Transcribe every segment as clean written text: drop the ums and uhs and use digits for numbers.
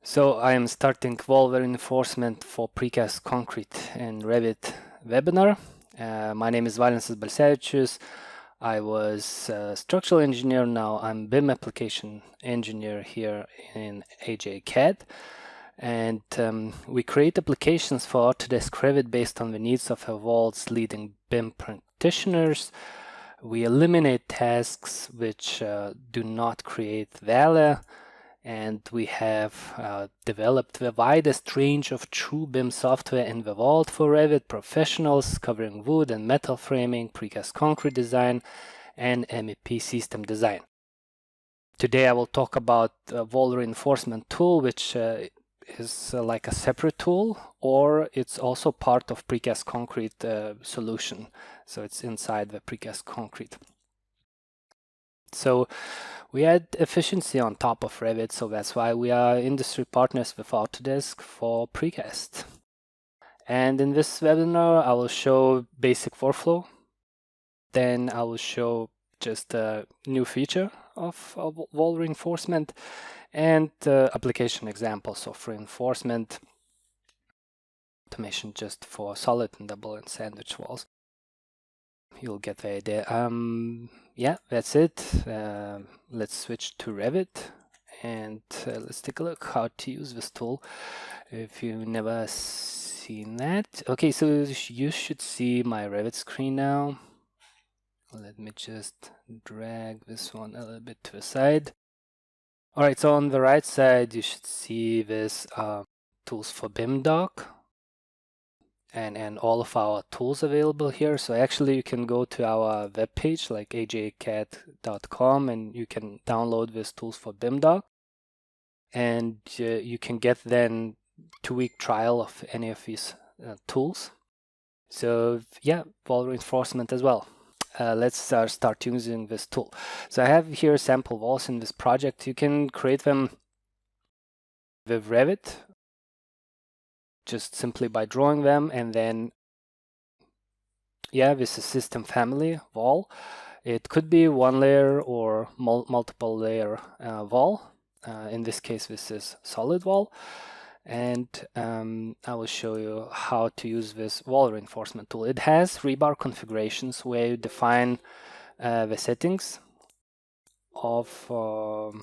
So I am starting wall reinforcement for Precast Concrete and Revit webinar. My name is Valensas Balsevičius. I was a structural engineer, now I'm BIM application engineer here in AGACAD. And we create applications for Autodesk Revit based on the needs of the world's leading BIM practitioners. We eliminate tasks which do not create value, and we have developed the widest range of true BIM software in the world for Revit professionals, covering wood and metal framing, precast concrete design, and MEP system design. Today I will talk about a wall reinforcement tool, which is like a separate tool, or it's also part of Precast Concrete solution. So it's inside the Precast Concrete. So we add efficiency on top of Revit, so that's why we are industry partners with Autodesk for Precast. And in this webinar, I will show basic workflow. Then I will show just a new feature of wall reinforcement and application examples of reinforcement automation just for solid and double and sandwich walls. You'll get the idea. Yeah, that's it. Let's switch to Revit and let's take a look how to use this tool if you've never seen that. Okay, so you should see my Revit screen now. Let me just drag this one a little bit to the side. All right, so on the right side, you should see this tools for BIM doc. And all of our tools available here. So actually you can go to our webpage like agacad.com and you can download this tools for BIM doc, and you can get then 2-week trial of any of these tools. So yeah, wall reinforcement as well. Let's start using this tool. So I have here sample walls in this project. You can create them with Revit, just simply by drawing them, and then yeah, this is system family wall. It could be one layer or multiple layer wall. In this case, this is solid wall. And I will show you how to use this wall reinforcement tool. It has rebar configurations where you define the settings of all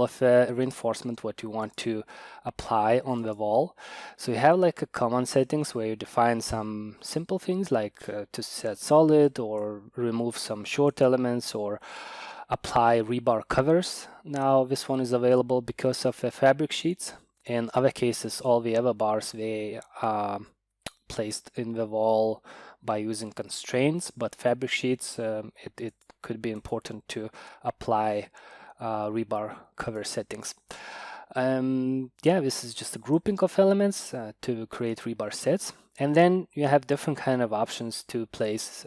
of the reinforcement what you want to apply on the wall. So you have like a common settings where you define some simple things like to set solid or remove some short elements or apply rebar covers. Now this one is available because of the fabric sheets. In other cases, all the other bars, they are placed in the wall by using constraints, but fabric sheets, it could be important to apply rebar cover settings. Yeah, this is just a grouping of elements to create rebar sets, and then you have different kind of options to place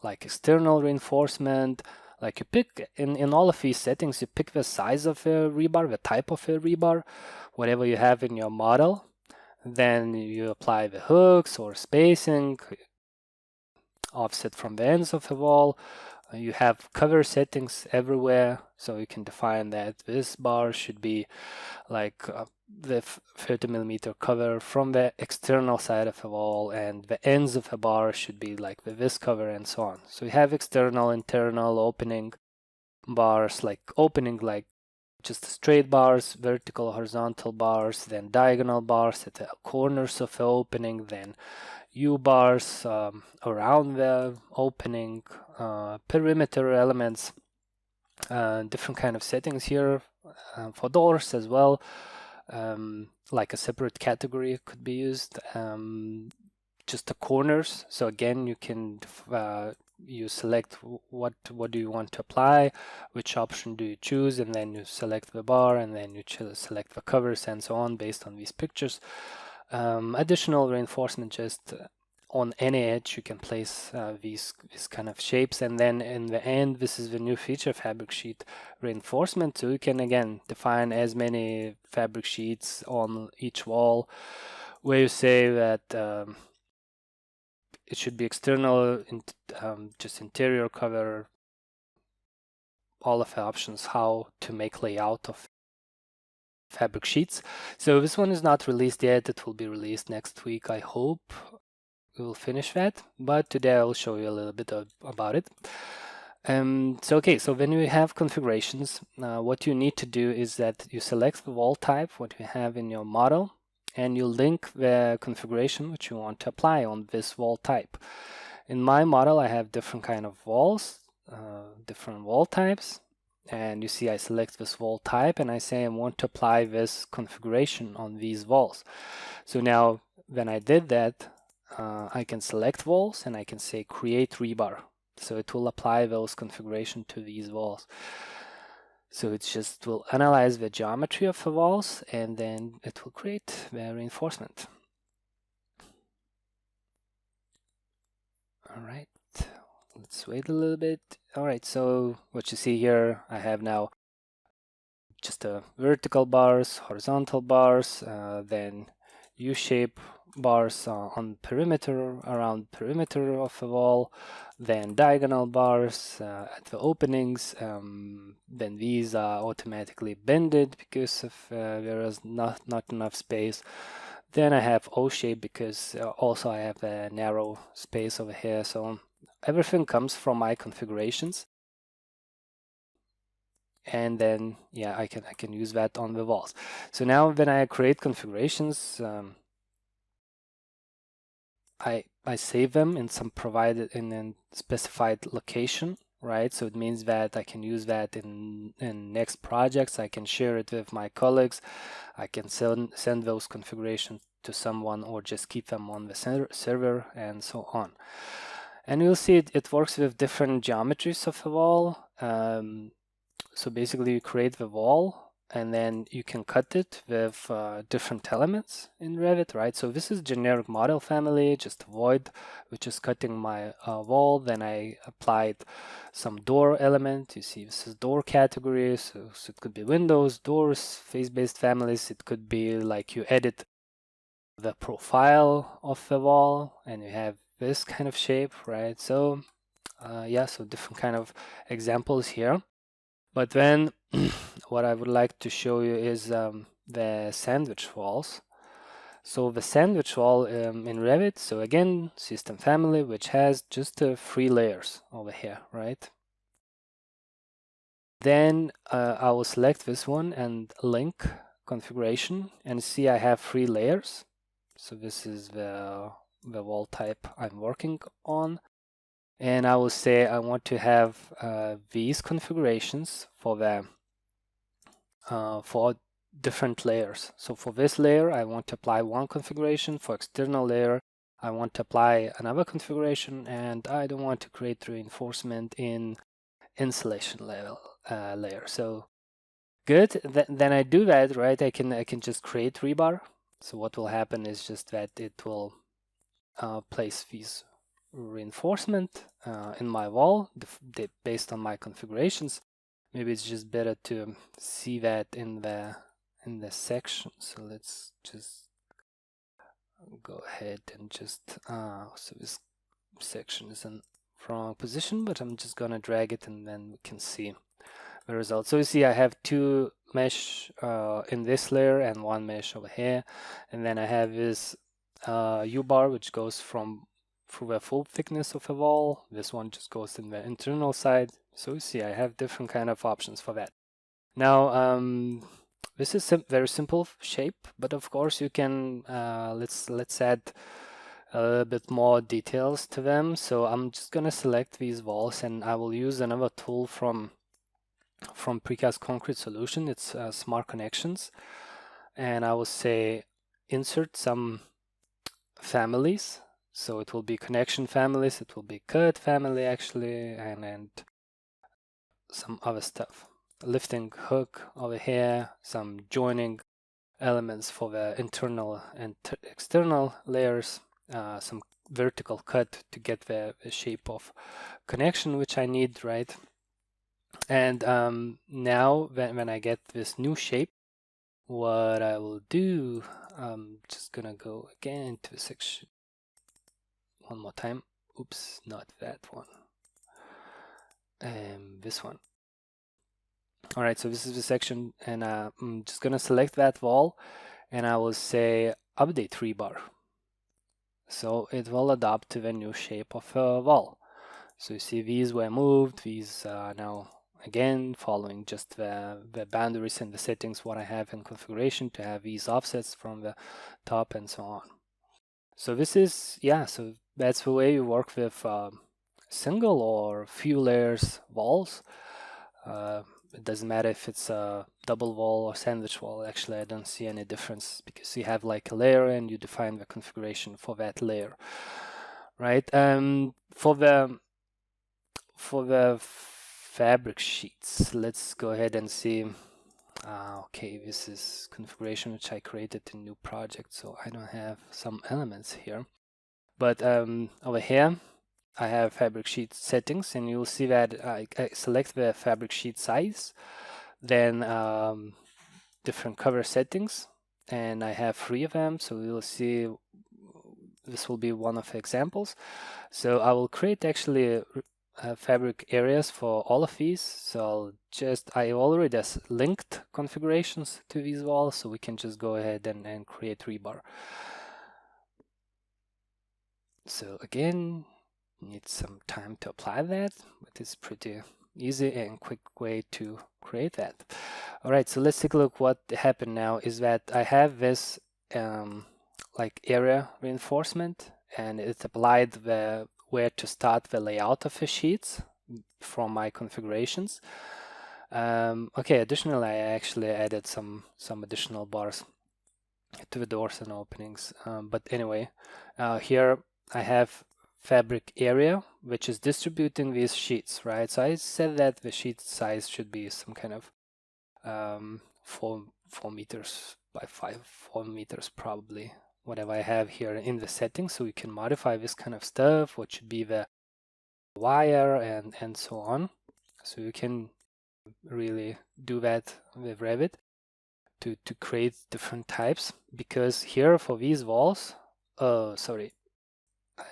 like external reinforcement. Like you pick in all of these settings, you pick the size of a rebar, the type of a rebar, whatever you have in your model. Then you apply the hooks or spacing, offset from the ends of the wall. You have cover settings everywhere, so you can define that this bar should be like the 30 millimeter cover from the external side of the wall, and the ends of the bar should be like the this cover, and so on. So you have external, internal, opening bars, like opening like just straight bars, vertical, horizontal bars, then diagonal bars at the corners of the opening, then U-bars around the opening, perimeter elements, different kind of settings here for doors as well. Like a separate category could be used. Just the corners. So again, you can you select what do you want to apply, which option do you choose, and then you select the bar, and then you select the covers and so on based on these pictures. Additional reinforcement just on any edge you can place these kind of shapes, and then in the end this is the new feature, fabric sheet reinforcement. So you can again define as many fabric sheets on each wall where you say that it should be external, just interior cover, all of the options how to make layout of fabric sheets. So this one is not released yet. It will be released next week, I hope. We will finish that, but today I will show you a little bit about it. So when you have configurations, what you need to do is that you select the wall type, what you have in your model, and you link the configuration which you want to apply on this wall type. In my model, I have different kind of walls, different wall types, and you see I select this wall type and I say I want to apply this configuration on these walls. So now when I did that, I can select walls and I can say create rebar. So it will apply those configuration to these walls. So it just will analyze the geometry of the walls and then it will create the reinforcement. All right, let's wait a little bit. All right, so what you see here, I have now just vertical bars, horizontal bars, then U-shape bars on perimeter, around perimeter of the wall, then diagonal bars at the openings. Then these are automatically bended because of there is not enough space. Then I have O-shape because also I have a narrow space over here. So everything comes from my configurations. And then yeah, I can use that on the walls. So now when I create configurations, I save them in some provided in a specified location, right? So it means that I can use that in next projects. I can share it with my colleagues. I can send those configurations to someone or just keep them on the server and so on. And you'll see it works with different geometries of the wall. So basically you create the wall and then you can cut it with different elements in Revit, right? So this is generic model family, just a void, which is cutting my wall. Then I applied some door element. You see this is door category. So it could be windows, doors, face-based families. It could be like you edit the profile of the wall and you have this kind of shape, right? So yeah, so different kind of examples here. But then what I would like to show you is the sandwich walls. So the sandwich wall in Revit, so again, system family, which has just 3 layers over here, right? Then I will select this one and link configuration and see I have 3 layers. So this is the wall type I'm working on. And I will say I want to have these configurations for the for different layers. So for this layer, I want to apply one configuration. For external layer, I want to apply another configuration, and I don't want to create reinforcement in insulation level layer. So good. Then I do that, right? I can just create rebar. So what will happen is just that it will place these reinforcement in my wall based on my configurations. Maybe it's just better to see that in the section. So let's just go ahead and just so this section is in wrong position, but I'm just gonna drag it and then we can see the result. So you see I have 2 mesh in this layer and 1 mesh over here, and then I have this U-bar which goes through the full thickness of a wall. This one just goes in the internal side. So you see I have different kind of options for that. Now this is very simple shape, but of course you can let's add a little bit more details to them. So I'm just gonna select these walls and I will use another tool from Precast Concrete solution. It's Smart Connections, and I will say insert some families. So it will be connection families, it will be cut family actually, and some other stuff. Lifting hook over here, some joining elements for the internal and external layers, some vertical cut to get the shape of connection which I need, right? And now when I get this new shape, what I will do, I'm just gonna go again into the section one more time. Oops, not that one. This one. All right, so this is the section, and I'm just gonna select that wall, and I will say update rebar. So it will adapt to the new shape of a wall. So you see these were moved, these are now again following just the boundaries and the settings what I have in configuration to have these offsets from the top and so on. So this is, yeah, so that's the way you work with single or few layers walls. It doesn't matter if it's a double wall or sandwich wall. Actually, I don't see any difference because you have like a layer and you define the configuration for that layer, right? For the fabric sheets, let's go ahead and see. Okay, this is configuration which I created in new project, so I don't have some elements here. But over here, I have fabric sheet settings, and you'll see that I select the fabric sheet size, then different cover settings, and I have 3 of them. So you'll see this will be one of the examples. So I will create actually fabric areas for all of these. So I already linked configurations to these walls, so we can just go ahead and create rebar. So again, need some time to apply that, but it's pretty easy and quick way to create that. All right, so let's take a look. What happened now is that I have this like area reinforcement, and it's applied where to start the layout of the sheets from my configurations. Okay, additionally, I actually added some additional bars to the doors and openings. But anyway, here I have fabric area, which is distributing these sheets, right? So I said that the sheet size should be some kind of 4 meters by 4 meters probably, whatever I have here in the settings. So we can modify this kind of stuff, what should be the wire and so on. So you can really do that with Revit to create different types, because here for these walls, sorry, I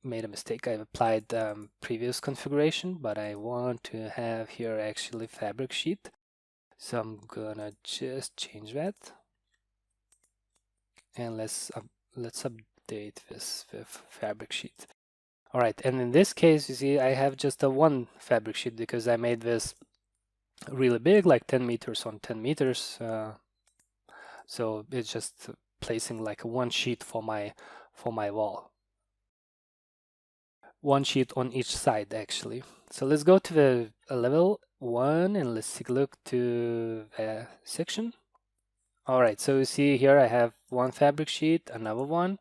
made a mistake. I applied previous configuration, but I want to have here actually fabric sheet. So I'm gonna just change that, and let's update this with fabric sheet. All right, and in this case, you see, I have just a one fabric sheet because I made this really big, like 10 meters on 10 meters. So it's just placing like one sheet for my wall. One sheet on each side actually. So let's go to the level 1 and let's take a look to the section. All right, so you see here I have one fabric sheet, another one,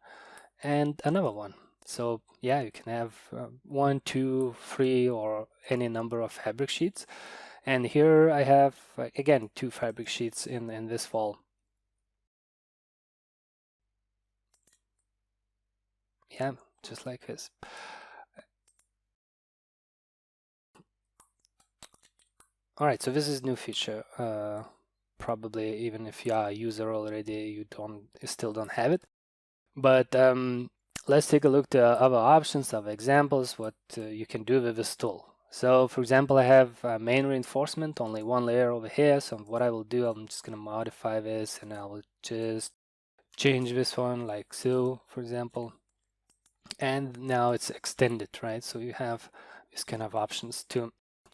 and another one. So yeah, you can have 1, 2, 3, or any number of fabric sheets. And here I have again 2 fabric sheets in this wall. Yeah, just like this. All right, so this is new feature. Probably even if you are a user already, you still don't have it. But let's take a look to other options, other examples, what you can do with this tool. So for example, I have main reinforcement, only one layer over here. So what I will do, I'm just gonna modify this, and I will just change this one like so, for example. And now it's extended, right? So you have these kind of options to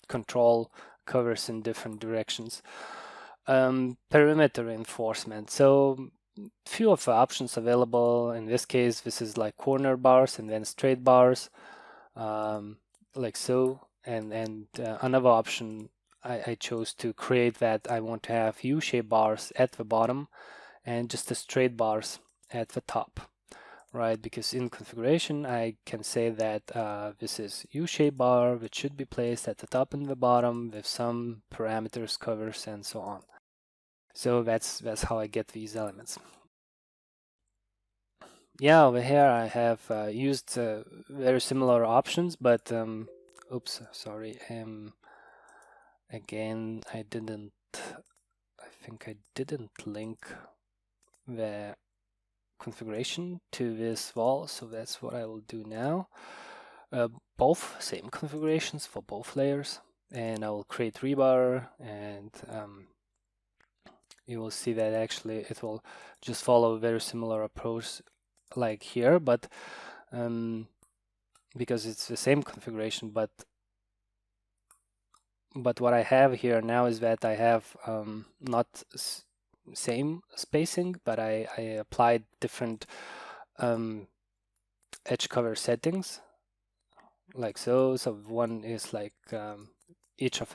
control covers in different directions. Perimeter reinforcement. So few of the options available. In this case, this is like corner bars and then straight bars, like so. And another option I chose to create that I want to have U-shaped bars at the bottom and just the straight bars at the top. Right, because in configuration I can say that this is U-shaped bar which should be placed at the top and the bottom with some parameters, covers, and so on. So that's how I get these elements. Yeah, over here I have used very similar options, but oops, sorry. Again, I think I didn't link the configuration to this wall, so that's what I will do now. Both same configurations for both layers, and I will create rebar, and you will see that actually it will just follow a very similar approach like here, but because it's the same configuration, but what I have here now is that I have not same spacing, but I applied different edge cover settings like so. So one is like each of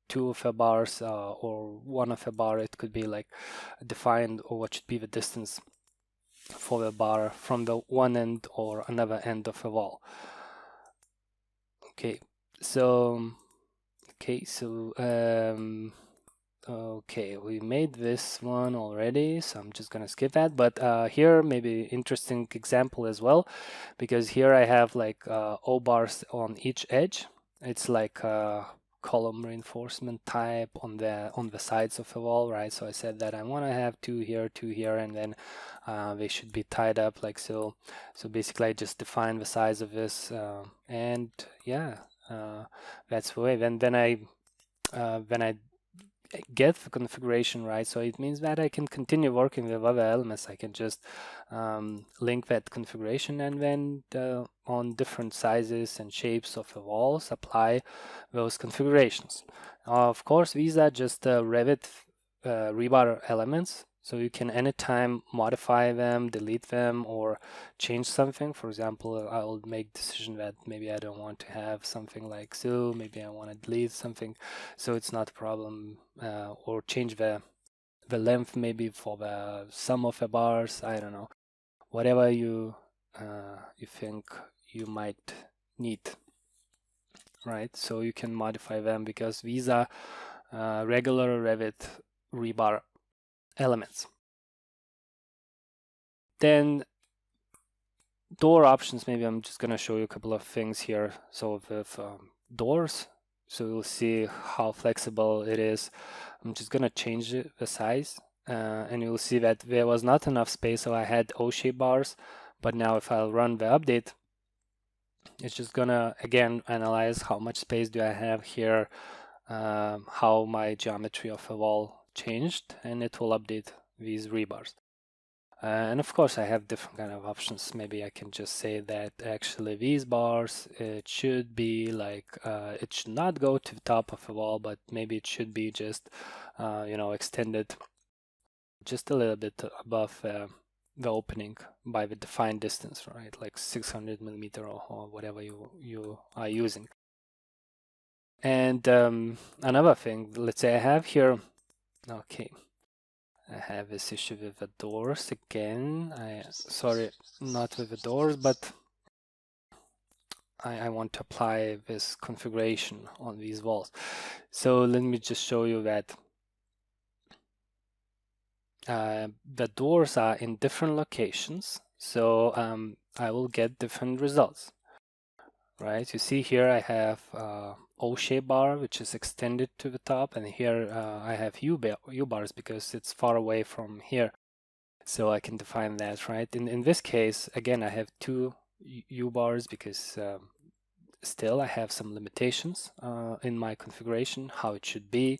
two of the bars or one of a bar, it could be like defined, or what should be the distance for the bar from the one end or another end of the wall. Okay, so okay, we made this one already, so I'm just gonna skip that. But here, maybe interesting example as well, because here I have like O bars on each edge. It's like a column reinforcement type on the sides of the wall, right? So I said that I want to have two here, and then they should be tied up like so. So basically, I just define the size of this, and yeah, that's the way. Then I get the configuration right, so it means that I can continue working with other elements. I can just link that configuration, and then on different sizes and shapes of the walls apply those configurations. Of course, these are just Revit rebar elements, so you can anytime modify them, delete them, or change something. For example, I'll make decision that maybe I don't want to have something like so, maybe I want to delete something, so it's not a problem, or change the length maybe for the sum of the bars. I don't know, whatever you think you might need, right? So you can modify them because these are regular Revit rebar elements. Then door options, maybe I'm just gonna show you a couple of things here. So with doors, so you'll see how flexible it is. I'm just gonna change the size, and you'll see that there was not enough space, so I had O-shaped bars, but now if I'll run the update, it's just gonna again analyze how much space do I have here, how my geometry of the wall changed, and it will update these rebars. And of course, I have different kind of options. Maybe I can just say that actually these bars, it should be like, it should not go to the top of the wall, but maybe it should be just, extended just a little bit above the opening by the defined distance, right? Like 600 millimeter or whatever you are using. And another thing, let's say I have here, okay, I have this issue with the doors again. Sorry, not with the doors, but I want to apply this configuration on these walls. So let me just show you that the doors are in different locations. So I will get different results, right? You see here I have O-shaped bar, which is extended to the top, and here I have U-bars because it's far away from here. So I can define that, right? In this case, again, I have two U-bars because still I have some limitations in my configuration, how it should be.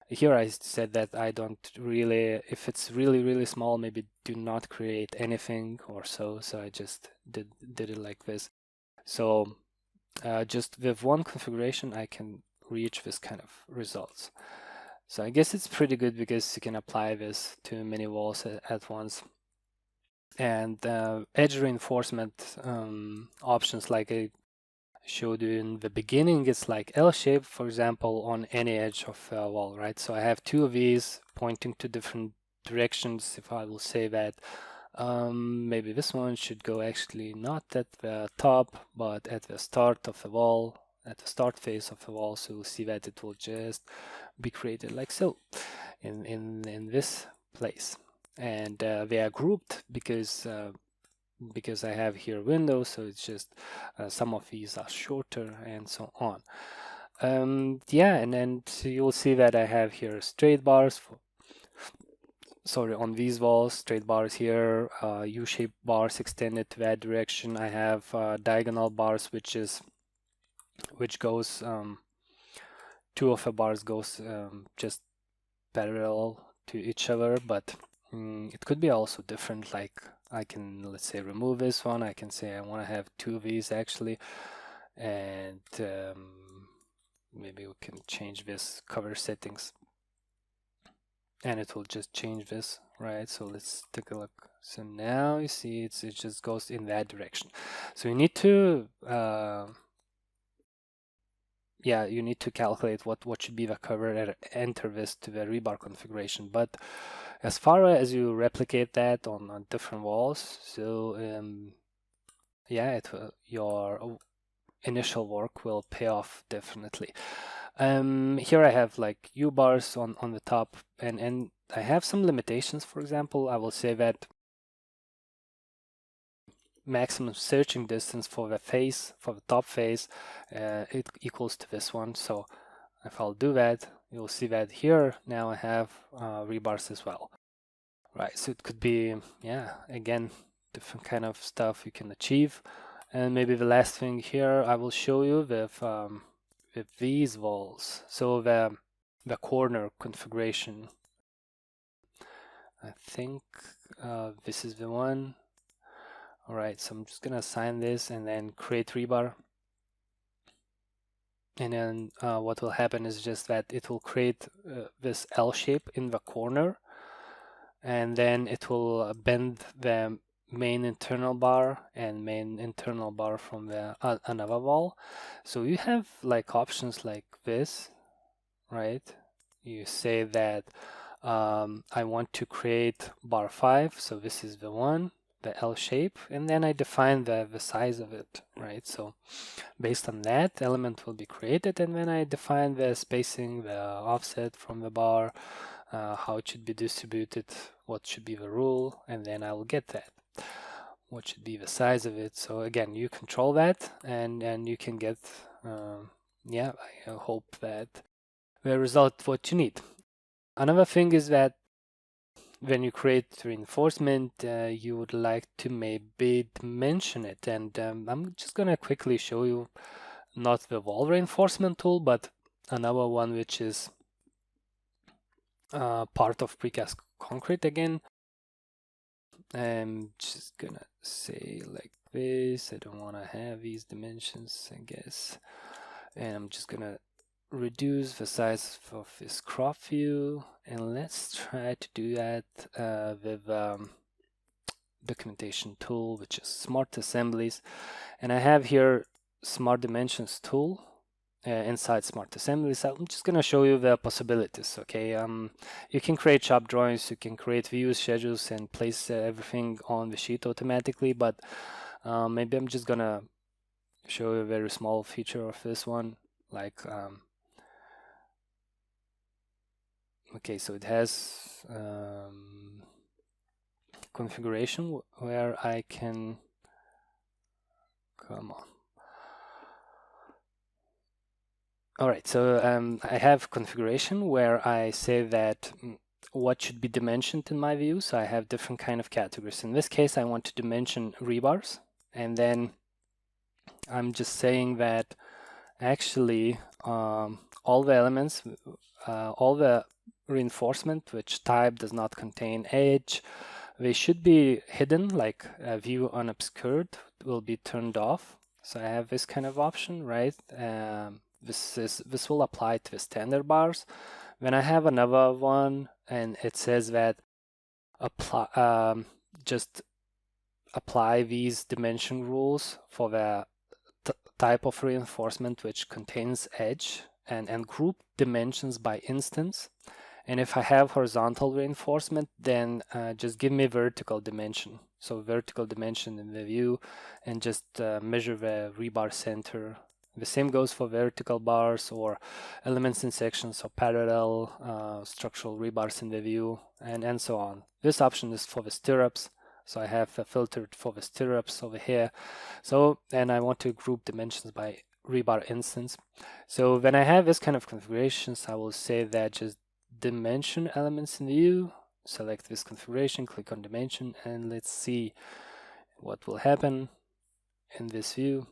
Here I said that I don't really, if it's really, really small, maybe do not create anything or so. So I just did it like this. So just with one configuration, I can reach this kind of results. So I guess it's pretty good because you can apply this to many walls at once. And edge reinforcement options, like I showed you in the beginning, it's like L-shape, for example, on any edge of a wall, right? So I have two of these pointing to different directions. If I will say that maybe this one should go actually not at the top, but at the start of the wall, at the start face of the wall. So you'll see that it will just be created like so in this place. And they are grouped because I have here windows, so it's just some of these are shorter and so on. Yeah, and you'll see that I have here straight bars on these walls, straight bars here, U-shaped bars extended to that direction. I have diagonal bars, which is which goes two of the bars goes just parallel to each other, but it could be also different. Like I can, let's say, remove this one. I can say I want to have two of these actually, and maybe we can change this cover settings, and it will just change this, right? So let's take a look. So now you see it just goes in that direction. So you need to yeah, you need to calculate what should be the cover and enter this to the rebar configuration. But as far as you replicate that on different walls, so yeah, your initial work will pay off definitely. Here I have like U bars on the top, and I have some limitations. For example, I will say that maximum searching distance for the face, for the top face, it equals to this one. So if I'll do that, you'll see that here now I have rebars as well. Right, so it could be, yeah, again, different kind of stuff you can achieve. And maybe the last thing here I will show you with these walls. So the corner configuration. I think this is the one. All right, so I'm just gonna assign this and then create rebar. And then what will happen is just that it will create this L shape in the corner, and then it will bend the main internal bar and main internal bar from the another wall. So you have like options like this, right? You say that I want to create bar 5, so this is the one, the L shape, and then I define the size of it, right? So based on that, element will be created, and then I define the spacing, the offset from the bar, how it should be distributed, what should be the rule, and then I will get that. What should be the size of it? So again, you control that, and you can get, yeah, I hope that the result what you need. Another thing is that when you create reinforcement, you would like to maybe dimension it, and I'm just gonna quickly show you not the wall reinforcement tool, but another one which is part of Precast Concrete again. I'm just gonna say like this. I don't want to have these dimensions, I guess, and I'm just gonna reduce the size of this crop view, and let's try to do that with documentation tool, which is Smart Assemblies, and I have here Smart Dimensions tool inside Smart Assemblies. I'm just going to show you the possibilities. Okay, you can create shop drawings, you can create views, schedules, and place everything on the sheet automatically, but maybe I'm just gonna show you a very small feature of this one, like okay, so it has configuration where I can, come on. All right, so I have configuration where I say that what should be dimensioned in my view. So I have different kind of categories. In this case, I want to dimension rebars, and then I'm just saying that actually all the elements, all the reinforcement which type does not contain edge, they should be hidden, like view unobscured will be turned off. So I have this kind of option, right? This will apply to the standard bars. When I have another one and it says that apply just apply these dimension rules for the type of reinforcement which contains edge, and group dimensions by instance. And if I have horizontal reinforcement, then just give me vertical dimension. So vertical dimension in the view, and just measure the rebar center. The same goes for vertical bars or elements in sections or parallel structural rebars in the view, and so on. This option is for the stirrups. So I have filtered for the stirrups over here. So, and I want to group dimensions by rebar instance. So when I have this kind of configurations, I will say that just dimension elements in view, select this configuration, click on dimension, and let's see what will happen in this view.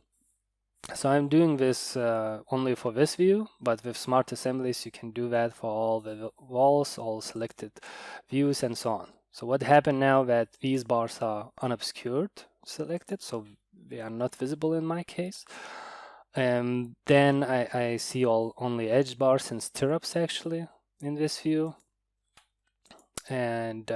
So I'm doing this only for this view, but with Smart Assemblies you can do that for all the walls, all selected views, and so on. So what happened now that these bars are unobscured selected, so they are not visible in my case. Then I see only edge bars and stirrups actually in this view. And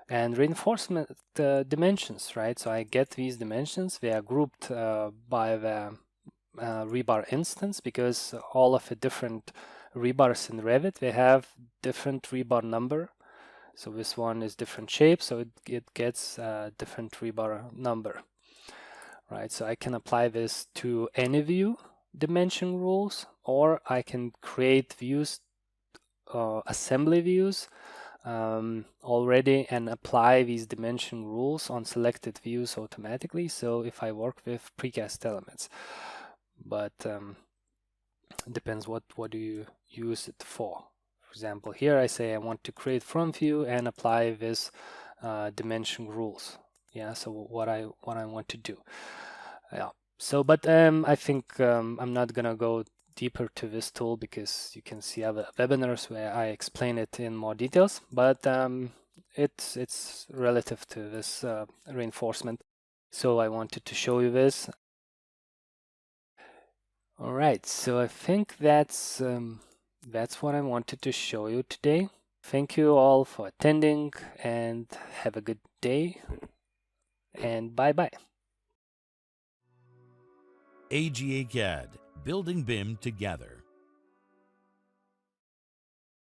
reinforcement dimensions, right? So I get these dimensions. They are grouped by the rebar instance, because all of the different rebars in Revit, they have different rebar number. So this one is different shape, so it gets a different rebar number, right? So I can apply this to any view dimension rules, or I can create views, assembly views already, and apply these dimension rules on selected views automatically. So if I work with precast elements, but it depends what do you use it for. For example, here I say I want to create front view and apply this dimension rules. Yeah, so what I want to do. Yeah. So, but I think I'm not gonna go deeper to this tool, because you can see other webinars where I explain it in more details. But it's relative to this reinforcement. So I wanted to show you this. All right. So I think that's what I wanted to show you today. Thank you all for attending, and have a good day, and bye-bye. AGACAD, building BIM together.